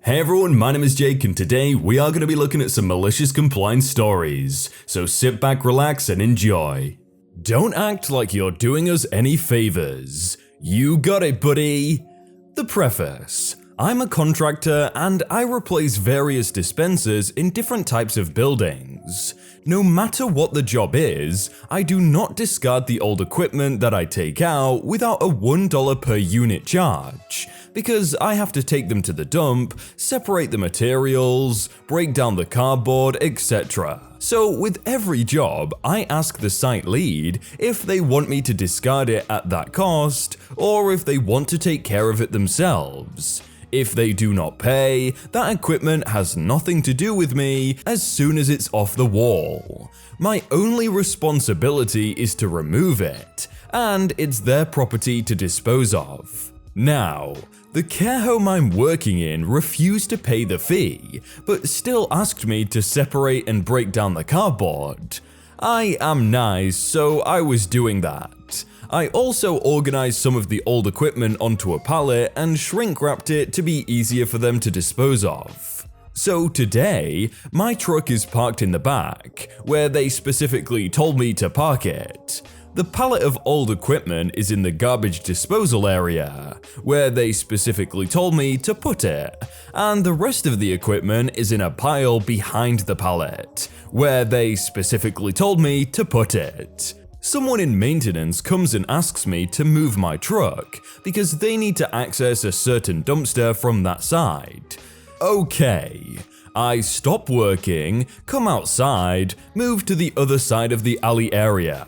Hey everyone, my name is Jake and today we are going to be looking at some malicious compliance stories, so sit back, relax and enjoy. Don't act like you're doing us any favors. You got it, buddy. The preface. I'm a contractor and I replace various dispensers in different types of buildings. No matter what the job is, I do not discard the old equipment that I take out without a $1 per unit charge, because I have to take them to the dump, separate the materials, break down the cardboard, etc. So with every job, I ask the site lead if they want me to discard it at that cost, or if they want to take care of it themselves. If they do not pay, that equipment has nothing to do with me as soon as it's off the wall. My only responsibility is to remove it, and it's their property to dispose of. Now, the care home I'm working in refused to pay the fee, but still asked me to separate and break down the cardboard. I am nice, so I was doing that. I also organized some of the old equipment onto a pallet and shrink wrapped it to be easier for them to dispose of. So today, my truck is parked in the back, where they specifically told me to park it. The pallet of old equipment is in the garbage disposal area, where they specifically told me to put it, and the rest of the equipment is in a pile behind the pallet, where they specifically told me to put it. Someone in maintenance comes and asks me to move my truck because they need to access a certain dumpster from that side. Okay. I stop working, come outside, move to the other side of the alley area.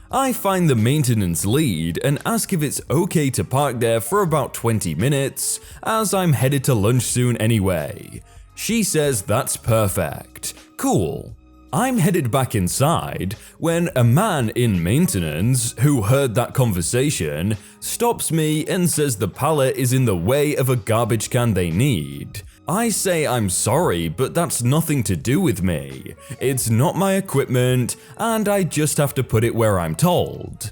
I find the maintenance lead and ask if it's okay to park there for about 20 minutes, as I'm headed to lunch soon anyway. She says that's perfect. Cool. I'm headed back inside when a man in maintenance, who heard that conversation, stops me and says the pallet is in the way of a garbage can they need. I say I'm sorry, but that's nothing to do with me. It's not my equipment, and I just have to put it where I'm told.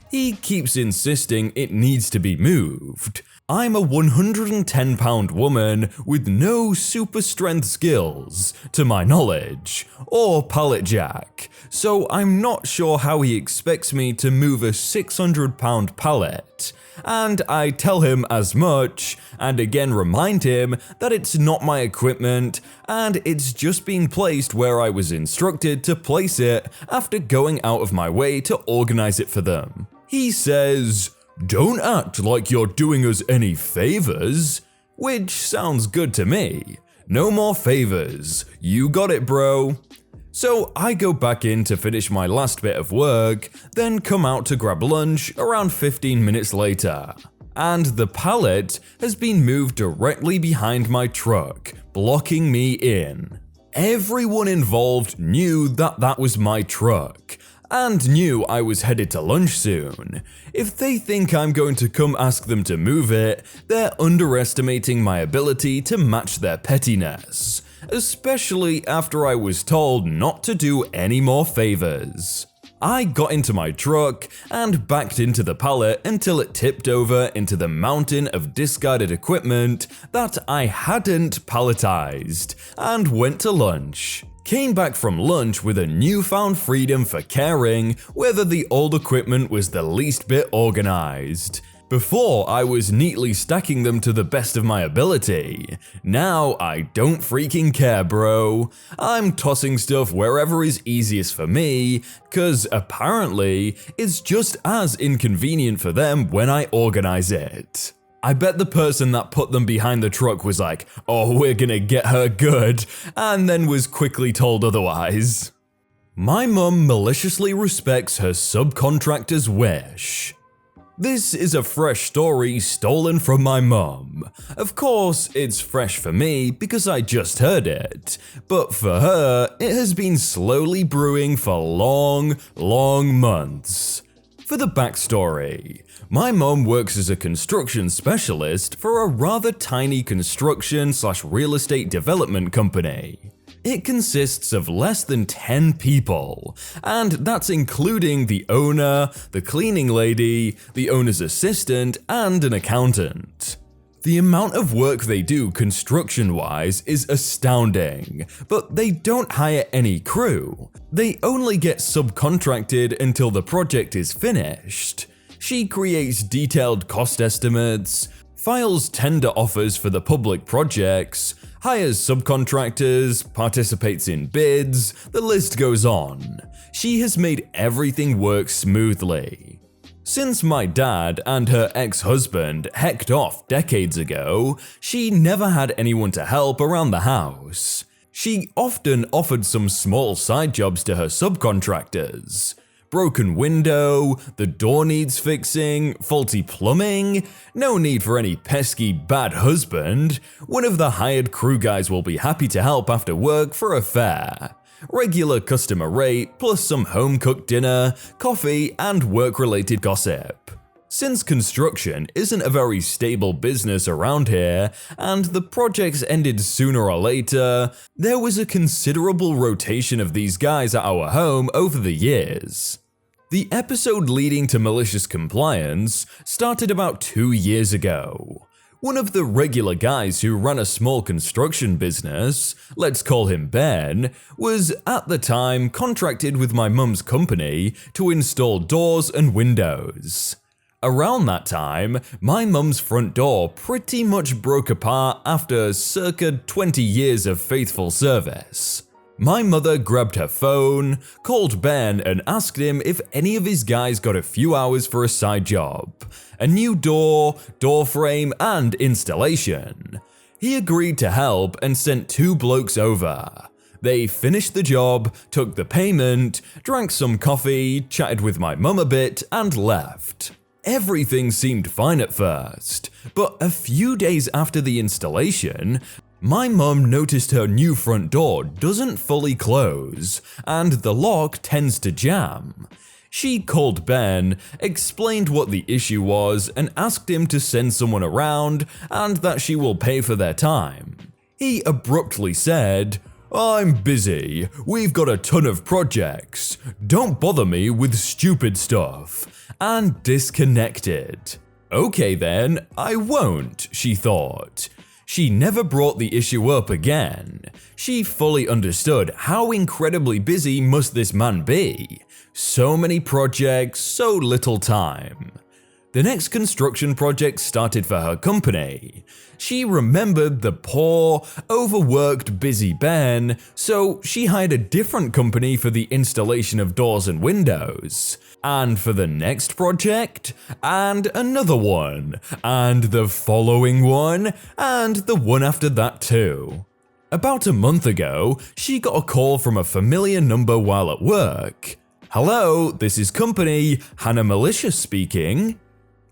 He keeps insisting it needs to be moved. I'm a 110-pound woman with no super strength skills, to my knowledge, or pallet jack, so I'm not sure how he expects me to move a 600-pound pallet. And I tell him as much, and again remind him that it's not my equipment, and it's just being placed where I was instructed to place it after going out of my way to organize it for them. He says, "Don't act like you're doing us any favors," which sounds good to me. No more favors. You got it, bro. So I go back in to finish my last bit of work, then come out to grab lunch around 15 minutes later. And the pallet has been moved directly behind my truck, blocking me in. Everyone involved knew that that was my truck, and knew I was headed to lunch soon. If they think I'm going to come ask them to move it, they're underestimating my ability to match their pettiness, especially after I was told not to do any more favors. I got into my truck and backed into the pallet until it tipped over into the mountain of discarded equipment that I hadn't palletized, and went to lunch. Came back from lunch with a newfound freedom for caring whether the old equipment was the least bit organized. Before, I was neatly stacking them to the best of my ability. Now, I don't freaking care, bro. I'm tossing stuff wherever is easiest for me, cause apparently, it's just as inconvenient for them when I organize it. I bet the person that put them behind the truck was like, "Oh, we're gonna get her good," and then was quickly told otherwise. My mum maliciously respects her subcontractor's wish. This is a fresh story stolen from my mum. Of course, it's fresh for me because I just heard it, but for her, it has been slowly brewing for long months. For the backstory, my mum works as a construction specialist for a rather tiny construction/real estate development company. It consists of less than 10 people, and that's including the owner, the cleaning lady, the owner's assistant, and an accountant. The amount of work they do construction-wise is astounding, but they don't hire any crew. They only get subcontracted until the project is finished. She creates detailed cost estimates, files tender offers for the public projects, hires subcontractors, participates in bids, the list goes on. She has made everything work smoothly. Since my dad and her ex-husband hecked off decades ago, she never had anyone to help around the house. She often offered some small side jobs to her subcontractors. Broken window, the door needs fixing, faulty plumbing, no need for any pesky bad husband. One of the hired crew guys will be happy to help after work for a fare. Regular customer rate, plus some home-cooked dinner, coffee, and work-related gossip. Since construction isn't a very stable business around here, and the projects ended sooner or later, there was a considerable rotation of these guys at our home over the years. The episode leading to malicious compliance started about 2 years ago. One of the regular guys who ran a small construction business, let's call him Ben, was at the time contracted with my mum's company to install doors and windows. Around that time, my mum's front door pretty much broke apart after circa 20 years of faithful service. My mother grabbed her phone, called Ben and asked him if any of his guys got a few hours for a side job. A new door frame, and installation. He agreed to help and sent 2 blokes over. They finished the job, took the payment, drank some coffee, chatted with my mum a bit, and left. Everything seemed fine at first, but a few days after the installation, my mum noticed her new front door doesn't fully close, and the lock tends to jam. She called Ben, explained what the issue was, and asked him to send someone around and that she will pay for their time. He abruptly said, "I'm busy, we've got a ton of projects, don't bother me with stupid stuff," and disconnected. Okay then, I won't, she thought. She never brought the issue up again. She fully understood how incredibly busy must this man be. So many projects, so little time. The next construction project started for her company. She remembered the poor, overworked, busy Ben, so she hired a different company for the installation of doors and windows. And for the next project, and another one, and the following one, and the one after that too. About a month ago, she got a call from a familiar number while at work. "Hello, this is company, Hannah Malicious speaking."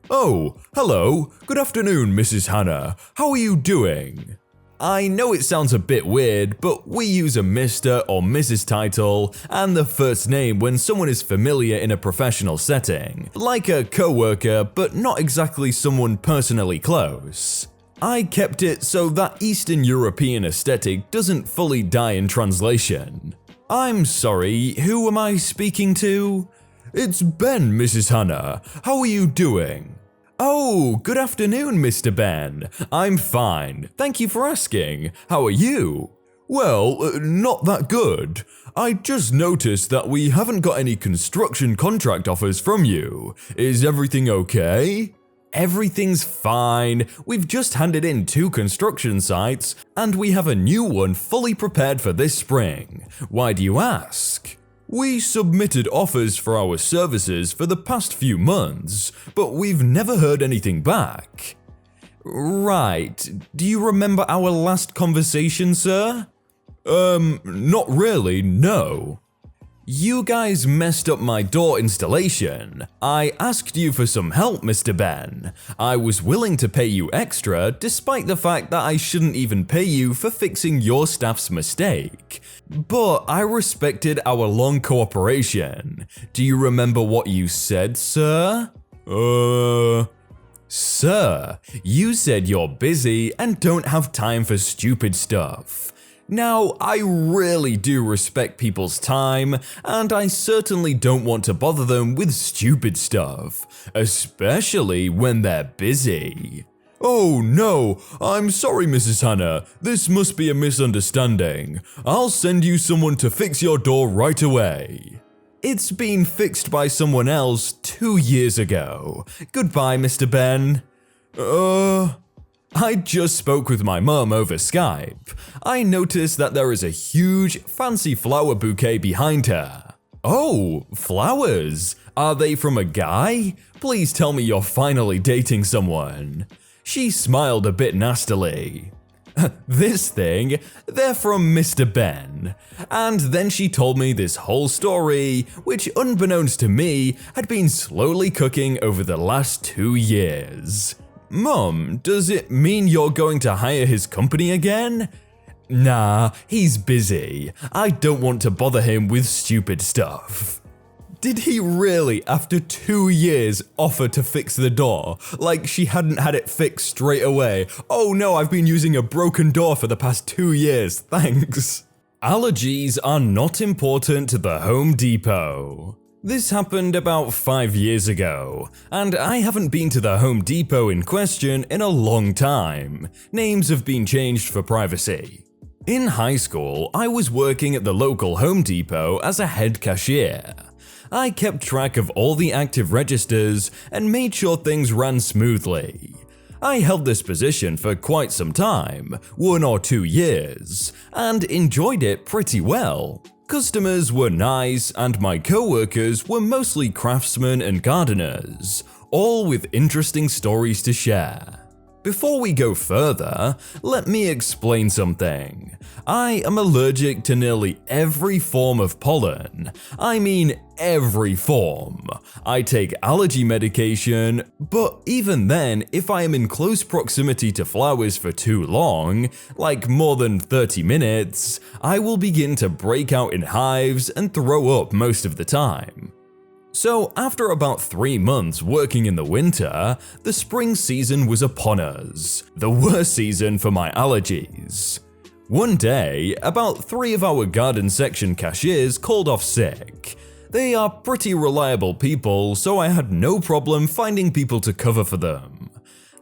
"Oh, hello, good afternoon, Mrs. Hannah, how are you doing?" I know it sounds a bit weird, but we use a Mr. or Mrs. title and the first name when someone is familiar in a professional setting, like a co-worker but not exactly someone personally close. I kept it so that Eastern European aesthetic doesn't fully die in translation. I'm sorry, who am I speaking to? "It's Ben, Mrs. Hannah, how are you doing?" "Oh, good afternoon, Mr. Ben. I'm fine, thank you for asking. How are you?" "Well, not that good. I just noticed that we haven't got any construction contract offers from you. Is everything okay?" "Everything's fine. We've just handed in 2 construction sites, and we have a new one fully prepared for this spring. Why do you ask?" "We submitted offers for our services for the past few months, but we've never heard anything back." "Right. Do you remember our last conversation, sir?" Not really, no." "You guys messed up my door installation. I asked you for some help, Mr. Ben. I was willing to pay you extra despite the fact that I shouldn't even pay you for fixing your staff's mistake. But I respected our long cooperation. Do you remember what you said, sir?" "Sir, you said you're busy and don't have time for stupid stuff. Now, I really do respect people's time, and I certainly don't want to bother them with stupid stuff, especially when they're busy." Oh no, I'm sorry Mrs. Hannah, this must be a misunderstanding. I'll send you someone to fix your door right away. It's been fixed by someone else 2 years ago. Goodbye, Mr. Ben. I just spoke with my mum over Skype. I noticed that there is a huge, fancy flower bouquet behind her. Oh, flowers? Are they from a guy? Please tell me you're finally dating someone. She smiled a bit nastily. This thing, they're from Mr. Ben. And then she told me this whole story, which unbeknownst to me, had been slowly cooking over the last 2 years. Mum, does it mean you're going to hire his company again? Nah, he's busy. I don't want to bother him with stupid stuff. Did he really, after 2 years, offer to fix the door? Like she hadn't had it fixed straight away. Oh no, I've been using a broken door for the past 2 years, thanks. Allergies are not important to the Home Depot. This happened about 5 years ago, and I haven't been to the Home Depot in question in a long time. Names have been changed for privacy. In high school, I was working at the local Home Depot as a head cashier. I kept track of all the active registers and made sure things ran smoothly. I held this position for quite some time, 1 or 2 years, and enjoyed it pretty well. Customers were nice and my co-workers were mostly craftsmen and gardeners, all with interesting stories to share. Before we go further, let me explain something. I am allergic to nearly every form of pollen. I mean every form. I take allergy medication, but even then, if I am in close proximity to flowers for too long, like more than 30 minutes, I will begin to break out in hives and throw up most of the time. So after about 3 months working in the winter, the spring season was upon us, the worst season for my allergies. One day, about 3 of our garden section cashiers called off sick. They are pretty reliable people, so I had no problem finding people to cover for them.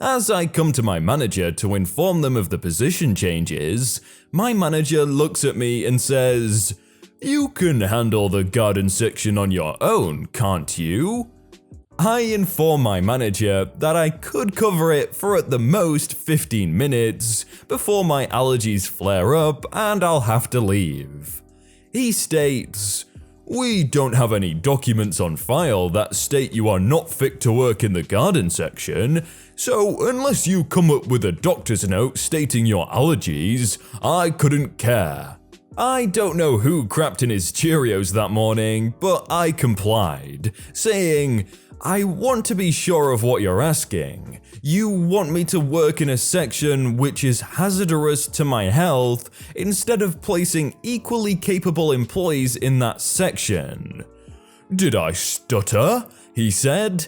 As I come to my manager to inform them of the position changes, my manager looks at me and says, "You can handle the garden section on your own, can't you?" I inform my manager that I could cover it for at the most 15 minutes before my allergies flare up and I'll have to leave. He states, "We don't have any documents on file that state you are not fit to work in the garden section, so unless you come up with a doctor's note stating your allergies, I couldn't care." I don't know who crapped in his Cheerios that morning, but I complied, saying, "I want to be sure of what you're asking. You want me to work in a section which is hazardous to my health instead of placing equally capable employees in that section." "Did I stutter?" he said.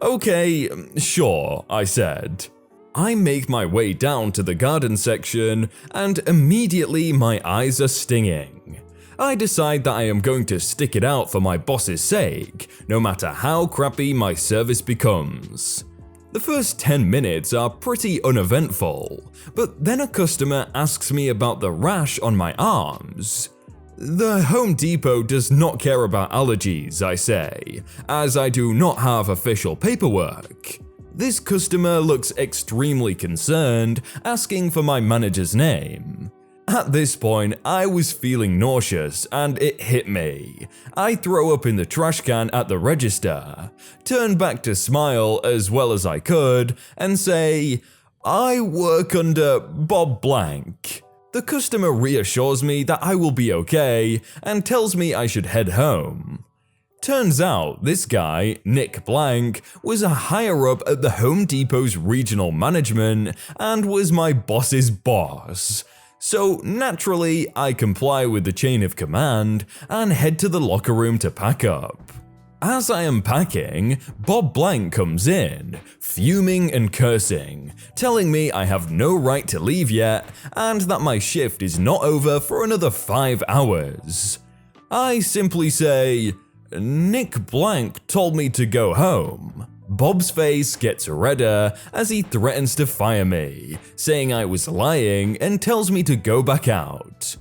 "Okay, sure," I said. I make my way down to the garden section and immediately my eyes are stinging. I decide that I am going to stick it out for my boss's sake, no matter how crappy my service becomes. The first 10 minutes are pretty uneventful, but then a customer asks me about the rash on my arms. The Home Depot does not care about allergies, I say, as I do not have official paperwork. This customer looks extremely concerned, asking for my manager's name. At this point, I was feeling nauseous and it hit me. I throw up in the trash can at the register, turn back to smile as well as I could, and say, "I work under Bob Blank." The customer reassures me that I will be okay and tells me I should head home. Turns out this guy, Nick Blank, was a higher up at the Home Depot's regional management and was my boss's boss. So naturally, I comply with the chain of command and head to the locker room to pack up. As I am packing, Bob Blank comes in, fuming and cursing, telling me I have no right to leave yet and that my shift is not over for another 5 hours. I simply say, "Nick Blank told me to go home." Bob's face gets redder as he threatens to fire me, saying I was lying and tells me to go back out.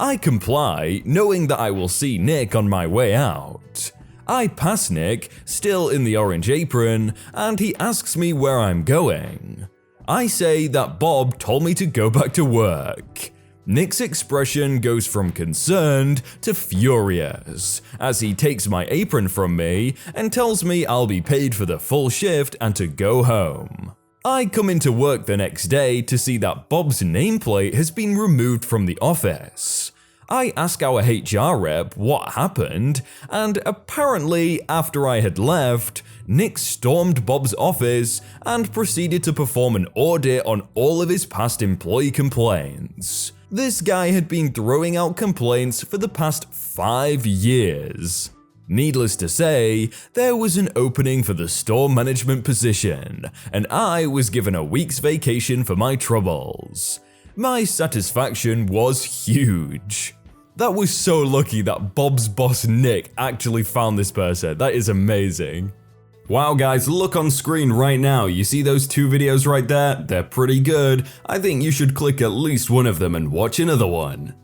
I comply, knowing that I will see Nick on my way out. I pass Nick, still in the orange apron, and he asks me where I'm going. I say that Bob told me to go back to work. Nick's expression goes from concerned to furious as he takes my apron from me and tells me I'll be paid for the full shift and to go home. I come into work the next day to see that Bob's nameplate has been removed from the office. I ask our HR rep what happened, and apparently after I had left, Nick stormed Bob's office and proceeded to perform an audit on all of his past employee complaints. This guy had been throwing out complaints for the past 5 years. Needless to say, there was an opening for the store management position, and I was given a week's vacation for my troubles. My satisfaction was huge. That was so lucky that Bob's boss Nick actually found this person. That is amazing. Wow guys, look on screen right now. You see those 2 videos right there? They're pretty good. I think you should click at least one of them and watch another one.